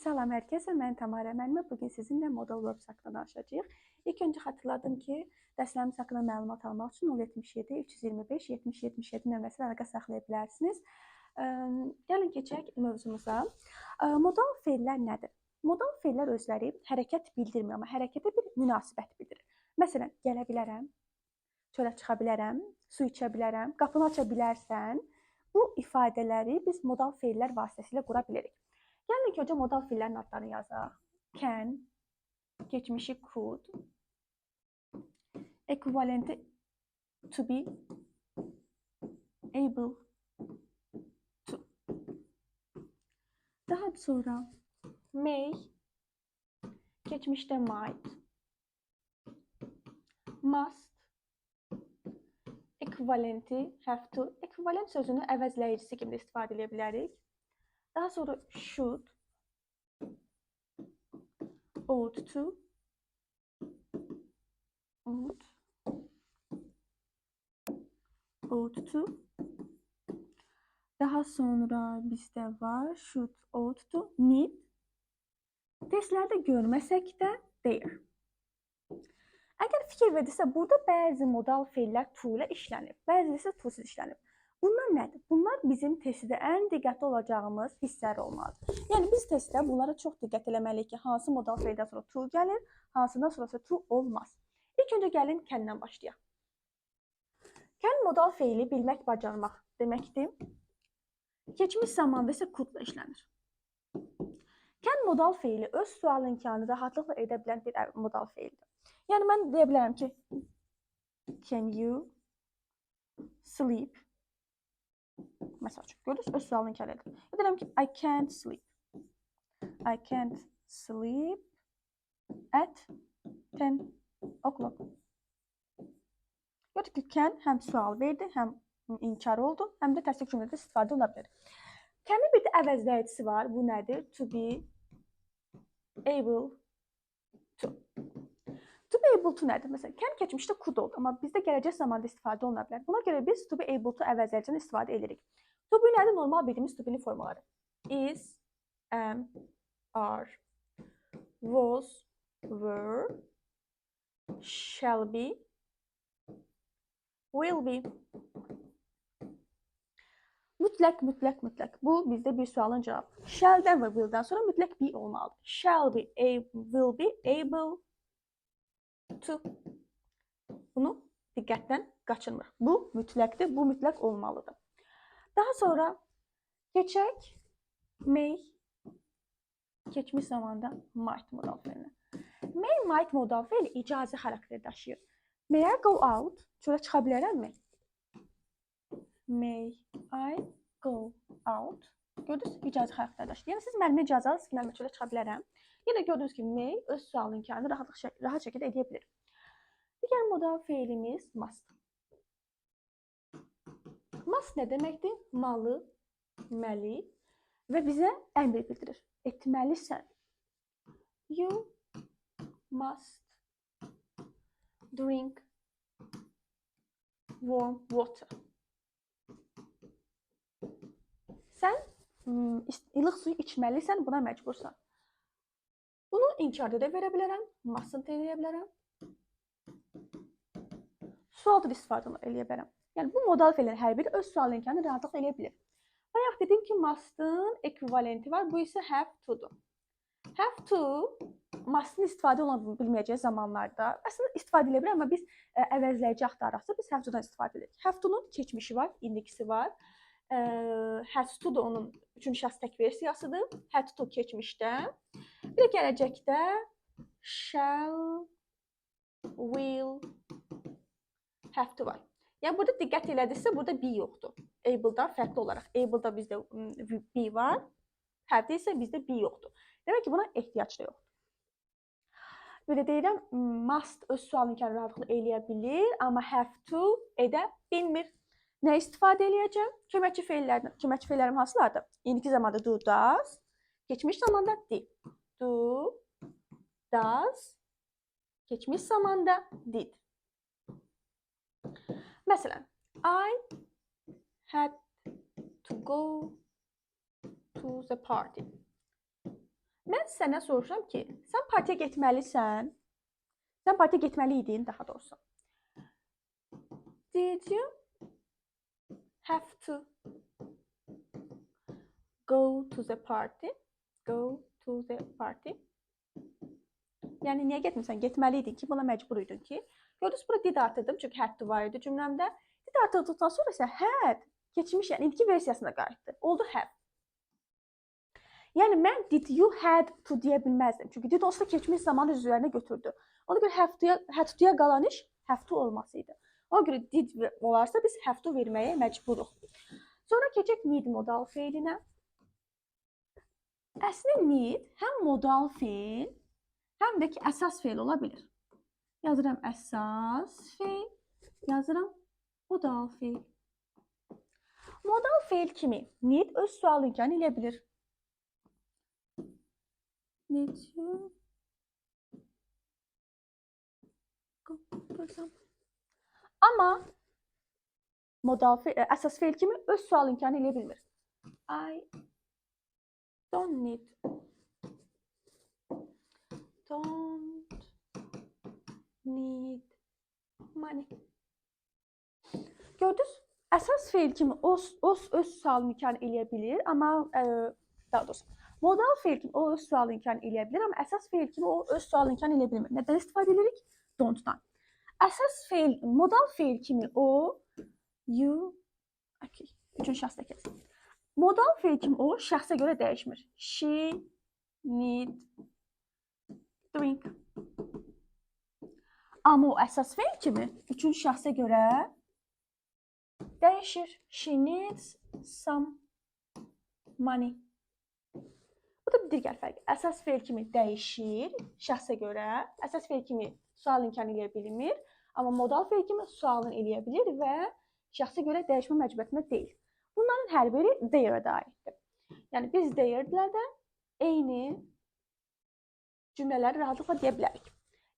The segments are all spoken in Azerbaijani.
Salam hər kəsə, mən Tamara müəllimə. Bugün sizinlə modal verbs haqqında danışacağıq. İlk öncə xatırladım ki, dərslərimiz haqqında məlumat almaq üçün 077 325 70 77 nömrəsilə əlaqə saxlaya bilərsiniz. Gəlin keçək mövzumuza. Modal fe'llər nədir? Modal fe'llər özləri hərəkət bildirmir, amma hərəkətə bir münasibət bildirir. Məsələn, gələ bilərəm, çölə çıxa bilərəm, su içə bilərəm, qapını aça bilərsən. Bu ifadələri biz modal fe'llər vasitəsilə qura bilirik. Gəlin ki, hocam modal fe'llərin adlarını yazaq. Can, keçmişi could, ekvivalenti to be, able to. Daha sonra may, keçmişdə might, must, ekvivalenti have to, ekvivalent sözünü əvəzləyicisi kimi istifadə edə bilərik. Daha sonra should, ought to, ought to. Daha sonra bizdə var should, ought to, need. Testlərdə görməsək də there. Əgər fikir verirsə, burada bəzi modal fe'llər to ilə işlənib, bəzisi isə to-suz işlənib. Bunlar nədir? Bunlar bizim testdə ən diqqətli olacağımız hissələr olmalıdır. Yəni biz testdə bunlara çox diqqət eləməliyik ki, hansı modal fe'ldən sonra to gəlir, hansından sonrası to olmaz. İlk öncə gəlin can-dən başlayaq. Can modal fe'li bilmək, bacarmaq deməkdir. Keçmiş zamanda isə could-la işlənir. Can modal fe'li öz sual imkanını rahatlıqla edə bilən bir modal fe'ldir. Yəni mən deyə bilərəm ki, can you sleep? Məsəl üçün, görürsünüz, öz sualını inkar edir. Deyirəm ki, I can't sleep. I can't sleep at 10 o'clock. Gördük ki, can həm sual verdi, həm inkar oldu, həm də təsdiq cümlədə istifadə ola bilər. Can'in bir də əvəzləyicisi var. Bu nədir? To be able to. To be able to nədir? Məsələn, can keçmişdə could oldu, amma bizdə gələcək zamanda istifadə oluna bilər. Buna görə biz to be able to əvəzləyicini istifadə edirik. To be nədir? Normal bildiyimiz to be-nin formaları. Is, am, are, was, were, shall be, will be. Mütləq, mütləq, mütləq. Bu bizdə bir sualın cavabı. Shall-dən və will-dən sonra mütləq be olmalıdır. Shall be, will be, able to. Bunu diqqətdən qaçırmır. Bu mütləqdir, bu mütləq olmalıdır. Daha sonra keçək may, keçmiş zamanda might modal fe'linə. May, might modal fe'li icazi xarakteri daşıyır. May I go out? Çölə çıxa bilərəmmi? May I go out? Gördünüz, icazi xarakteri daşıyır. Yəni siz müəllimə icazə alırsınız ki, müəllimə çölə çıxa bilərəm. Yenə gördünüz ki, may öz sual imkanını rahat şəkildə edə bilir. Digər modal fe'limiz must. Must nə deməkdir? Malı, məli və bizə əmr bildirir. Etməlisən. You must drink warm water. Sən ilıq suyu içməlisən, buna məcbursan. Bunu inkarda da verə bilərəm, mustn't eləyə bilərəm. Sualda da istifadə eləyə bilərəm. Yəni bu modal fe'llərin hər biri öz sual imkanını rahatlıqla eləyə bilir. Bayaq dedim ki, must'ın ekvivalenti var, bu isə have to'dur. Have to must'ın istifadə ola bilməyəcəyi zamanlarda əslində istifadə edə bilir, amma biz əvəzləyici axtarıraqsa biz have to'dan istifadə edirik. Have to'nun keçmişi var, indiksi var. Has to da onun üçüncü şəxs tək versiyasıdır. Had to keçmişdə. Bir də gələcəkdə shall, will, have to var. Yəni burada diqqət elədirsə, burada be yoxdur. Able-dan fərqli olaraq. Able-da bizdə be var, have-də isə bizdə be yoxdur. Demək ki, buna ehtiyac da yoxdur. Bir də deyirəm, must öz sual imkanı rahatlıqla eləyə bilir, amma have to edə bilmir. Nə istifadə eləyəcəm? Köməkçi fe'llərim hansılardır? İndiki zamanda do, does, keçmiş zamanda did. Do, does, keçmiş zamanda did. Məsələn, I had to go to the party. Mən sənə soruşuram ki, sən partiya getməlisən. Sən partiya getməliydin daha doğrusu. Did you have to go to the party? Go to the party. Yəni niyə getmirsən? Getməliydin ki, buna məcbur idin ki. Gördünüz, bura did artırdım çünki had to var idi cümləmdə. Did artırdıqdan sonra isə had keçmiş, yəni indiki versiyasına qayıtdı. Oldu have. Yəni mən did you had to deyə bilməzdim. Çünki did onsuz da keçmiş zamanı üzərinə götürdü. Ona görə had to'ya qalan iş have to olması idi. Ona görə did olarsa biz have to verməyə məcburuq. Sonra keçək need modal feilinə. Əslində need həm modal feil, həm də ki əsas feil ola bilər. Yazıram əsas feil, yazıram modal feil. Modal feil kimi need öz sual imkanı ilə bilir. Need you go to. Amma modal feil, əsas feil kimi öz sual imkanı ilə bilmir. I don't need money. Gördünüz? Əsas feil kimi öz sual imkanı eləyə bilir, amma daha doğrusu modal feil kimi o öz sual imkanı eləyə bilir, amma əsas feil kimi o öz sual imkanı eləyə bilmir. Nədən istifadə edirik? Don't-dan. Əsas feil, modal feil kimi o you, okay, üçüncü şəxsdə kəs. Modal feil kimi o şəxsə görə dəyişmir. She need drink. Amma o əsas feil kimi üçüncü şəxsə görə dəyişir. She needs some money. Bu da bir digər fərq. Əsas feil kimi dəyişir şəxsə görə. Əsas feil kimi sual imkanı eləyə bilmir. Amma modal feil kimi sualını eləyə bilir və şəxsə görə dəyişmə məcburiyyətində deyil. Bunların hər biri there-də aiddir. Yəni biz there-lərdə eyni cümlələri rahatlıqla deyə bilərik.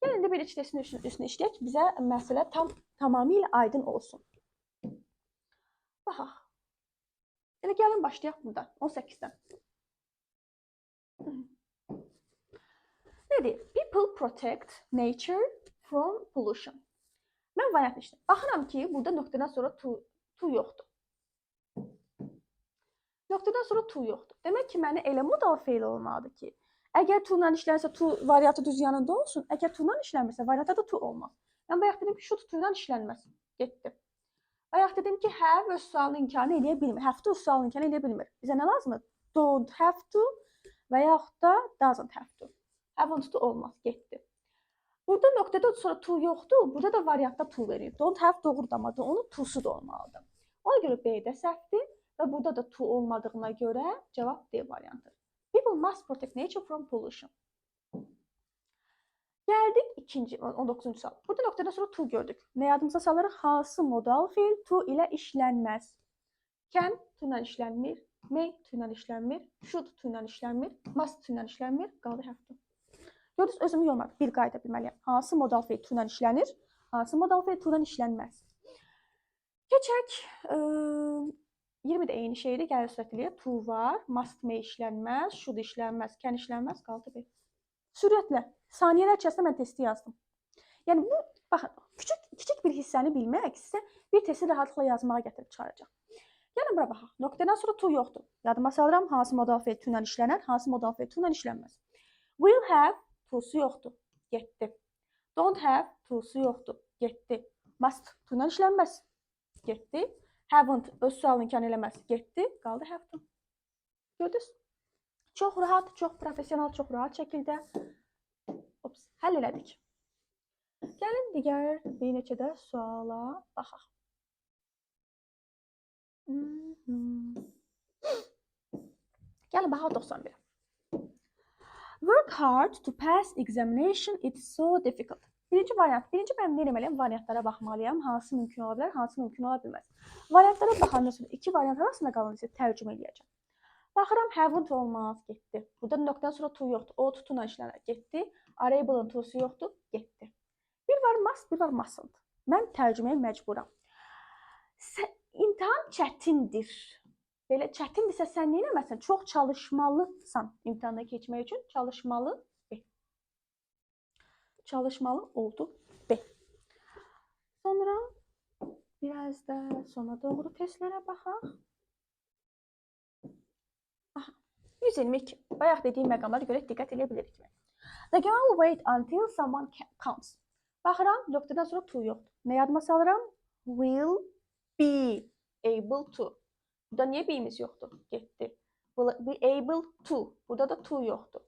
Yəni indi bir iki təsinin üstünə işləyək, bizə məsələ tamamilə aydın olsun. Baxaq. Elə gəlin başlayaq burada 18-dən. Nədir? People protect nature from pollution. Mən variant işləyirəm. Baxıram ki, burada nöqtədən sonra to yoxdur. Nöqtədən sonra to yoxdur. Demək ki, mənə elə modal feil olmalıdır ki, əgər to ilə işlənsə, to variantı düz yanında olsun. Əgər to ilə işlənmirsə, variantda da to olmaz. Mən bayaq dedim ki, should to ilə işlənməz. Getdi. Bayaq dedim ki, have öz sualın imkanı eləyə bilmir. Have to öz sualın imkanı eləyə bilmir. Bizə nə lazımdır? Don't have to və yaxud da doesn't have to. Haven't to olmaz. Getdi. Burada nöqtədə sonra to yoxdur. Burada da variantda to verir. Don't have doğrudur, amma onun to'su da olmalıdır. Ona görə B-də səhvdir və burada da to olmadığına görə cavab D variantıdır. People must protect nature from pollution. Gəldik 19-cu sual. Burada nöqtədən sonra to gördük. Nə yadımıza salırıq? Hansı modal feil to ilə işlənməz? Can to ilə işlənmir. May to ilə işlənmir. Should to ilə işlənmir. Must to ilə işlənmir. Qaldı have to. Gördünüz, özümü yormadım. Bir qayda bilməliyəm. Hansı modal feil to ilə işlənir? Hansı modal feil to ilə işlənməz? Keçək. 20 də eyni şeydir. Gəlir sürətliyə. To var. Must may işlənməz. Should işlənməz. Can işlənməz. Qaldı bir. Sürətlə. Saniyələr içərisində mən testi yazdım. Yəni bu, baxın, kiçik bir hissəni bilmək sizə bir testi rahatlıqla yazmağa gətirib çıxaracaq. Gəlin bura baxaq. Nöqtədən sonra to yoxdur. Yadıma salıram, hansı modal feil to ilə işlənər, hansı modal feil to ilə işlənməz. Will have to'su yoxdur. Getdi. Don't have to'su yoxdur. Getdi. Must to ilə işlənməz. Getdi. Haven't öz sual imkanı eləməz. Getdi. Qaldı have to. Gördünüz? Çox rahat, çox professional, çox rahat şəkildə həll elədik. Gəlin digər bir neçə də suala baxaq. Gəlin baxaq 91. Work hard to pass examination, it's so difficult. Birinci variant. Birinci mən nə etməliyəm? Variantlara baxmalıyam. Hansı mümkün ola bilər, hansı mümkün ola bilməz. Variantlara baxandan sonra iki variant arasında qalan isə tərcümə edəcəm. Baxıram, haven't olmaz, getdi. Burada nöqtədən sonra to yoxdur. O to ilə işlənər, getdi. Arable'ın to'su yoxdur, getdi. Bir var must, bir var mustn't. Mən tərcüməyə məcburam. İmtahan çətindir. Belə çətindirsə sən nə etməsən, çox çalışmalısan imtahana keçmək üçün. Çalışmalı B. Çalışmalı oldu B. Sonra biraz da sona doğru testlərə baxaq. Aha, 122. Bayaq dediyim məqamlara görə diqqət edə bilirik. The girl will wait until someone comes. Baxıram, nöqtədən sonra to yoxdur. Nə yadıma salıram? Will be able to. Burada niyə be'miz yoxdur? Getdi. Will be able to. Burada da to yoxdur.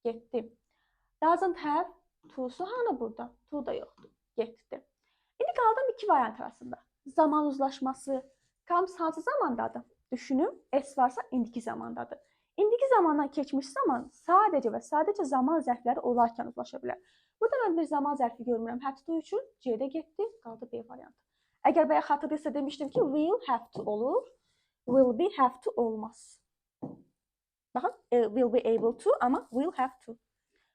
Getdi. Doesn't have to'su hanı burada? To da yoxdur. Getdi. İndi qaldım iki variant arasında. Zaman uzlaşması. Comes hansı zamandadır? Düşünün. S varsa indiki zamandadır. İndiki zamandan keçmiş zaman sadəcə və sadəcə zaman zərfləri olarkən uzlaşa bilər. Burada mən bir zaman zərfi görmürəm. Have to üçün C-də getdi, qaldı B variantı. Əgər bayaq xatırlayırsa demişdim ki, will have to olur. Will be have to olmaz. Baxın, will be able to ama will have to.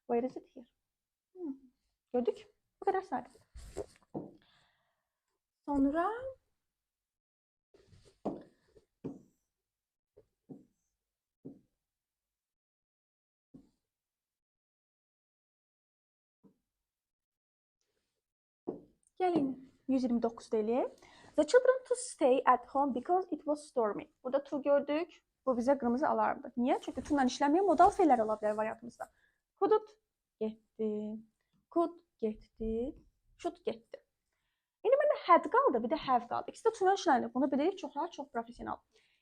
Where is it here? Gördük. Bu kadar sadə. Sonra gelin 129 eləyək. The children to stay at home because it was stormy. Burada to gördük. Bu bizə qırmızı alarmdır. Niyə? Çünki to-la işləməyən modal fe'lər ola bilər variantımızda. Couldn't getdi. Could getdi. Should getdi. İndi məndə had qaldı, bir də have qaldı. İkisi də to-la işlənir. Bunu bilirik, çoxlar çox professional.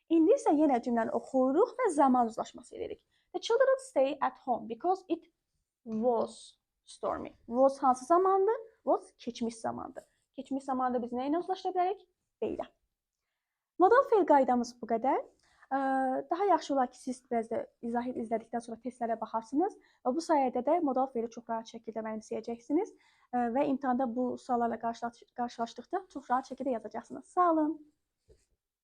İndi isə yenə cümləni oxuyuruq və zaman uzlaşması edirik. The children stay at home because it was stormy. Was hansı zamandır? Was keçmiş zamandır. Keçmiş zamanda biz nə ilə uzlaşdıra bilərik? Belə. Modal fe'l qaydamız bu qədər. Daha yaxşı olar ki, siz biraz da izah izlədikdən sonra testlərə baxarsınız və bu sayədə də modal fe'li çox rahat şəkildə mənimsəyəcəksiniz və imtahanda bu suallarla qarşılaşdıqda çox rahat şəkildə yazacaqsınız. Sağ olun.